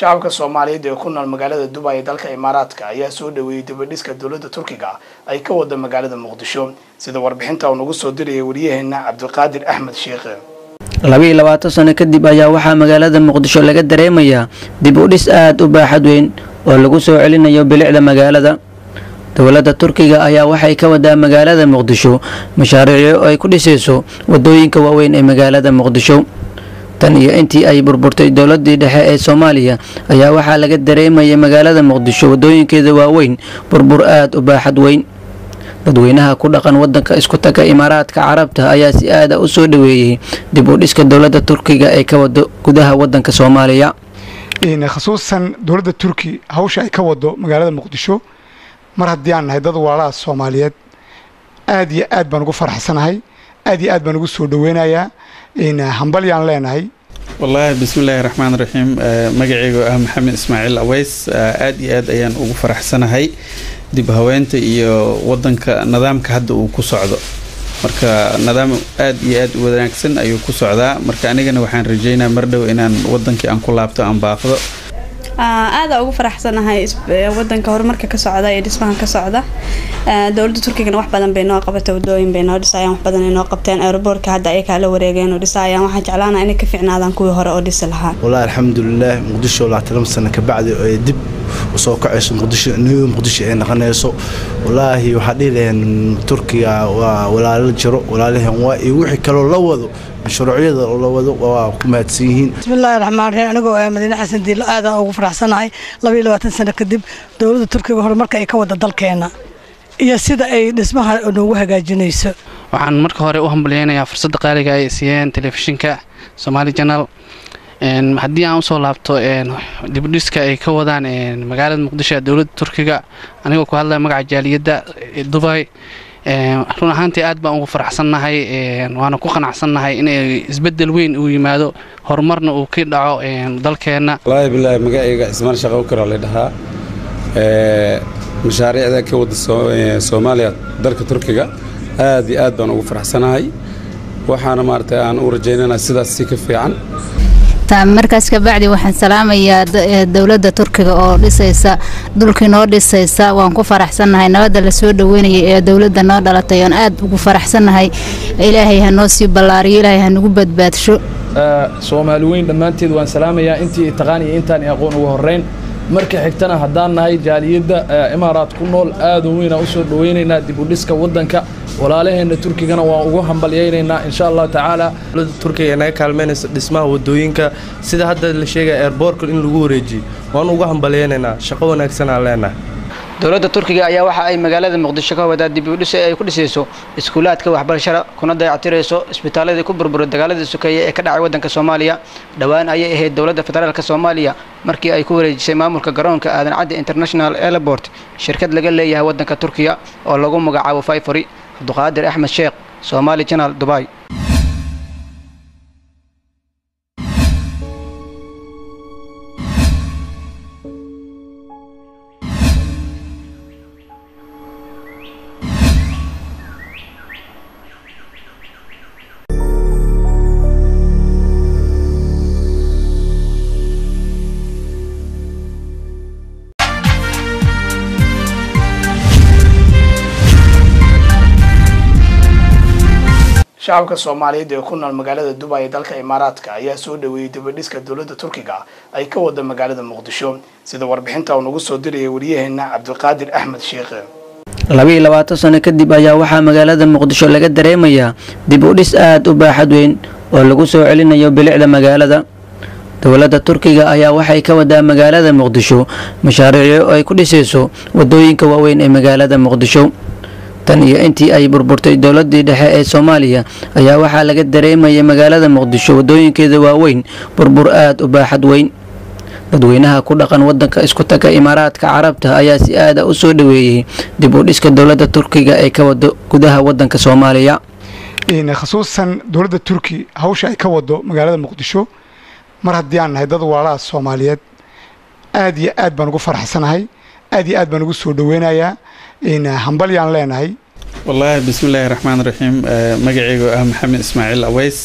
shacabka Soomaaliyeed ee ku nool magaalada Dubai ee dalka Imaaraadka ayaa soo dhaweeyay dibadhiska dawladda Turkiga ay ka wada magaalada Muqdisho sida warbixinta uu nagu soo diriyay wariyaheena Cabdiqaadir Axmed Sheekh 22 sano kadib ayaa waxa magaalada Muqdisho laga dareemayaa dib u dhis aad u baaxad weyn oo lagu soo celinayo bilicda magaalada. dawladda Turkiga ayaa waxay ka wadaa magaalada Muqdisho mashaariic ay ku dhisayso wadooyinka waaweyn ee magaalada Muqdisho. tan iyo intii ay burburtay dawladii dhexe ee Soomaaliya ayaa waxa laga dareemayay magaalada Muqdisho wadooyinkeeda waaweyn burbur aad u baaxad weyn. dadweynaha ku dhaqan wadanka isku taga Imaaraadka Carabta ayaa si aad u soo dhaweeyay dib u dhiska dawladda Turkiga ee ka wado gudaha wadanka Soomaaliya. khasuusan dawladda Turki hawsha ay ka wado magaalada Muqdisho mar haddii aan nahay dad walaalaha Soomaaliyeed aad iyo aad baan ugu faraxsanahay aad iyo aad baan ugu soo dhaweynayaa hambalyaan leenahay. والله بسم الله الرحمن الرحيم magacaygu Maxamed Ismaaciil Aways aad iyo aad ayaan ugu faraxsanahay dib haweynta iyo wadanka nidaamka hadda uu ku socdo marka nidaam aad iyo aad u wanaagsan ayuu ku socdaa marka anigana waxaan rajaynayaa mar dhow inaan wadankii aan ku laabto aan baaqdo aad ugu faraxsanahay wadanka horumarka ka socda ee dhismaha ka socda dawladda Turkiga wax badan bay noo qabatay wadooyin bay noo dhisayaan wax badan ay noo qabteen airportka hadda ay kala wareegeen oo dhisayaan waxaan jeclaanahay inay ka fiicnaadaan kuwii hore oo dhis lahaa wallahi alxamdulillah Muqdisho la 10 sano ka bacdi oo dib u soo kacayso Muqdisho ay naqanayso wallahi waxa dhiileen Turkiga waa walaalo jiro walaalahan waa iyo wixii kale la wado mashruucyada oo la wado waa ku maadsiin. bismillaahir rahmaanir rahiim anigu Madiina Xasan Diil aad ugu faraxsanahay 22 sano kadib dawladda Turkiga horumarka ay ka wada dalkeena iyo sida ay dhismaha ugu hagaajinayso. waxaan marka hore u hambaleynayaa fursadda qaaliga ay siiyeen telefishinka Somali Channel haddii aan soo laabto dib u dhiska ay ka wadaan magaalada Muqdisho ee dawladda Turkiga anigoo ku hadlaya magaca jaaliyadda Dubai run ahaantii aad baan ugu faraxsanahay waana ku qanacsanahay in isbedel weyn uu yimaado horumarna uu ka dhaco dalkeena. wallaahi billahi magacayga Ismaan Shaqo karo la dhahaa mashaariicda ka wada Soomaaliya dalka Turkiga aad iyo aad baan ugu faraxsanahay waxaana maartay aan u rajaynaynaa sidaas si ka fiican. markaas ka bacdi waxaan salaamayaa dawladda Turkiga oo dhisaysa dhulkii noo dhisaysa waan ku faraxsanahay nabadda la soo dhaweynayay ee dawladda noo dhalatay aan aad ugu faraxsanahay ilaahay ha noo sii ballaariyo ilaahay ha nagu badbaadsho. Soomaaliyeed dhamaanteed waan salaamayaa intii taqaan iyo intaan aqoon ugu horeyn marka xigtana haddaan nahay jaaliyadda Imaaraad ku nool aad u weyn u soo dhaweynaynaa dib u dhiska wadanka walaalaheena Turkigana waan ugu hambalyeeynaa insha Allah taala. dawladda Turkiga inay kaalmeynayso dhismaha wadooyinka sida hadda la sheegay airportka in lagu wareejiyo waan ugu hambalyeeynaa shaqo wanaagsan aan leenahay. dawladda Turkiga ayaa waxa ay magaalada Muqdisho ka wadaa dib u dhis ay ku dhisayso iskuulaadka waxbarashada kuna dayactirayso isbitaalada ku burburay dagaalada sukeeye ee ka dhacay wadanka Soomaaliya dhawaan ayay ahayd dawladda federaalka Soomaaliya markii ay ku wareejisay maamulka garoonka Aadan Cadde International Airport shirkad laga leeyahay wadanka Turkiga oo lagu magacaabo Fayfuri. Cabdiqaadir Axmed Sheekh Somali Channel Dubai. shacabka Soomaaliyeed ee ku nool magaalada Dubai ee dalka Imaaraadka ayaa soo dhaweeyay dibadhiska dawladda Turkiga ay ka wada magaalada Muqdisho sida warbixinta uu nagu soo diriyay wariyaheena Cabdiqaadir Axmed Sheekh 22 sano kadib ayaa waxa magaalada Muqdisho laga dareemayaa dib u dhis aad u baaxad weyn oo lagu soo celinayo bilicda magaalada. dawladda Turkiga ayaa waxay ka wadaa magaalada Muqdisho mashaariic ay ku dhisayso wadooyinka waaweyn ee magaalada Muqdisho. tan iyo intii ay burburtay dawladii dhexe ee Soomaaliya ayaa waxa laga dareemayay magaalada Muqdisho wadooyinkeeda waaweyn burbur aad u baaxad weyn. dadweynaha ku dhaqan wadanka isku taga Imaaraadka Carabta ayaa si aad u soo dhaweeyay dib u dhiska dawladda Turkiga ee ka wado gudaha wadanka Soomaaliya. khasuusan dawladda Turki hawsha ay ka wado magaalada Muqdisho mar haddii aan nahay dad walaalaha Soomaaliyeed aad iyo aad baan ugu faraxsanahay aad iyo aad baan ugu soo dhaweynayaa hambalyaan leenahay. والله بسم الله الرحمن الرحيم magacaygu Maxamed Ismaaciil Aways